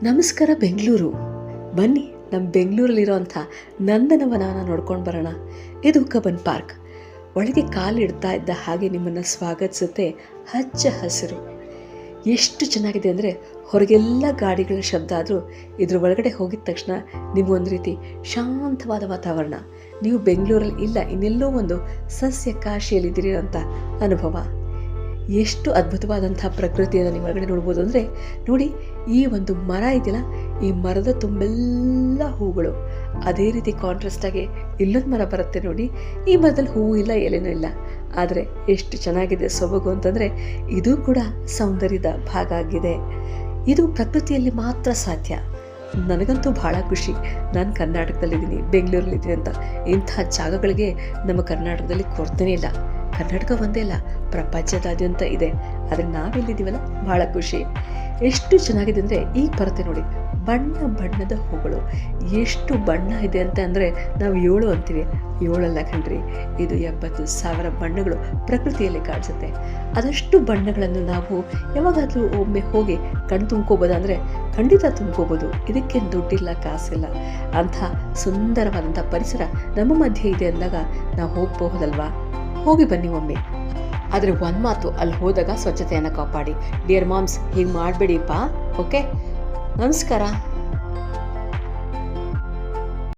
ನಮಸ್ಕಾರ ಬೆಂಗಳೂರು. ಬನ್ನಿ ನಮ್ಮ ಬೆಂಗಳೂರಲ್ಲಿರೋಂಥ ನಂದನವನನ ನೋಡ್ಕೊಂಡು ಬರೋಣ. ಇದು ಕಬ್ಬನ್ ಪಾರ್ಕ್. ಒಳಗೆ ಕಾಲಿಡ್ತಾ ಇದ್ದ ಹಾಗೆ ನಿಮ್ಮನ್ನು ಸ್ವಾಗತಿಸುತ್ತೆ ಹಚ್ಚ ಹಸಿರು. ಎಷ್ಟು ಚೆನ್ನಾಗಿದೆ ಅಂದರೆ ಹೊರಗೆಲ್ಲ ಗಾಡಿಗಳ ಶಬ್ದ ಆದರೂ ಇದ್ರ ಒಳಗಡೆ ಹೋಗಿದ ತಕ್ಷಣ ನಿಮಗೊಂದು ರೀತಿ ಶಾಂತವಾದ ವಾತಾವರಣ. ನೀವು ಬೆಂಗಳೂರಲ್ಲಿ ಇಲ್ಲ, ಇನ್ನೆಲ್ಲೋ ಒಂದು ಸಸ್ಯ ಕಾಶಿಯಲ್ಲಿದ್ದೀರಿ ಅಂತ ಅನುಭವ. ಎಷ್ಟು ಅದ್ಭುತವಾದಂಥ ಪ್ರಕೃತಿಯನ್ನು ನೀವು ಹೊರಗಡೆ ನೋಡ್ಬೋದು ಅಂದರೆ ನೋಡಿ, ಈ ಒಂದು ಮರ ಇದೆಯಲ್ಲ, ಈ ಮರದ ತುಂಬೆಲ್ಲ ಹೂಗಳು. ಅದೇ ರೀತಿ ಕಾಂಟ್ರಾಸ್ಟಾಗಿ ಇಲ್ಲೊಂದು ಮರ ಬರುತ್ತೆ ನೋಡಿ. ಈ ಮರದಲ್ಲಿ ಹೂವು ಇಲ್ಲ, ಎಲೆನೂ ಇಲ್ಲ, ಆದರೆ ಎಷ್ಟು ಚೆನ್ನಾಗಿದೆ ಸೊಬಗು ಅಂತಂದರೆ ಇದು ಕೂಡ ಸೌಂದರ್ಯದ ಭಾಗ ಆಗಿದೆ. ಇದು ಪ್ರಕೃತಿಯಲ್ಲಿ ಮಾತ್ರ ಸಾಧ್ಯ. ನನಗಂತೂ ಭಾಳ ಖುಷಿ, ನಾನು ಕರ್ನಾಟಕದಲ್ಲಿದ್ದೀನಿ, ಬೆಂಗಳೂರಲ್ಲಿದ್ದೀನಿ ಅಂತ. ಇಂಥ ಜಾಗಗಳಿಗೆ ನಮ್ಮ ಕರ್ನಾಟಕದಲ್ಲಿ ಕೊರತೆನೇ ಇಲ್ಲ. ಕರ್ನಾಟಕ ಒಂದೇ ಅಲ್ಲ, ಪ್ರಪಂಚದಾದ್ಯಂತ ಇದೆ. ಆದರೆ ನಾವೆಲ್ಲಿದ್ದೀವಲ್ಲ, ಭಾಳ ಖುಷಿ. ಎಷ್ಟು ಚೆನ್ನಾಗಿದೆ ಅಂದರೆ ಈಗ ಬರುತ್ತೆ ನೋಡಿ, ಬಣ್ಣ ಬಣ್ಣದ ಹೂಗಳು. ಎಷ್ಟು ಬಣ್ಣ ಇದೆ ಅಂತ ಅಂದರೆ ನಾವು 7 ಅಂತೀವಿ. 7 ಅಲ್ಲ ಕಣ್ರಿ, ಇದು 70,000 ಬಣ್ಣಗಳು ಪ್ರಕೃತಿಯಲ್ಲಿ ಕಾಣಿಸುತ್ತೆ. ಅದಷ್ಟು ಬಣ್ಣಗಳನ್ನು ನಾವು ಯಾವಾಗಾದರೂ ಒಮ್ಮೆ ಹೋಗಿ ಕಣ್ಣು ತುಂಬ್ಕೋಬೋದ ಅಂದರೆ ಖಂಡಿತ ತುಂಬ್ಕೋಬೋದು. ಇದಕ್ಕೆ ದುಡ್ಡಿಲ್ಲ, ಕಾಸಿಲ್ಲ. ಅಂಥ ಸುಂದರವಾದಂಥ ಪರಿಸರ ನಮ್ಮ ಮಧ್ಯೆ ಇದೆ ಅಂದಾಗ ನಾವು ಹೋಗಬಹುದಲ್ವಾ? ಹೋಗಿ ಬನ್ನಿ ಒಮ್ಮೆ. ಆದರೆ ಒಂದು ಮಾತು, ಅಲ್ಲಿ ಹೋದಾಗ ಸ್ವಚ್ಛತೆಯನ್ನು ಕಾಪಾಡಿ. ಡಿಯರ್ ಮಾಮ್ಸ್, ಹೀಗೆ ಮಾಡಬೇಡಿಪ್ಪ. ಓಕೆ, ನಮಸ್ಕಾರ.